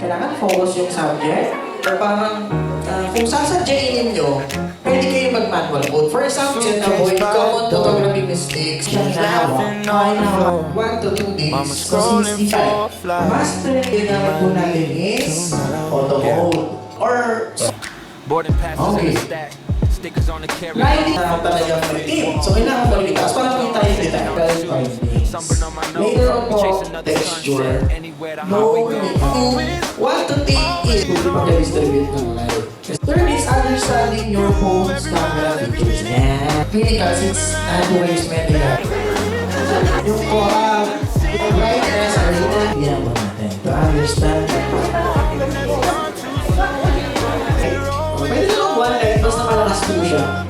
Kailangan focus yung subject. Or parang, kung sasadyain nyo, pwede kayo mag-manual mode. For example, avoid common photography mistakes. Siya hinahawa. 1 to 2 days. So, 65. Master, kailangan po natin is auto mode. Or, okay. Riding na talagang mag-team. So, kailangan mo rin itaas. Para may tayo dito. 5 days. Later on po, texture. No, 1 to 3 is mag-distribute ng light. Third is understanding your phone's camera features. And clinical, since ways medical. Yung po, brightness, hindi po natin. To understand. Pwede lang one light, basta malakas po siya.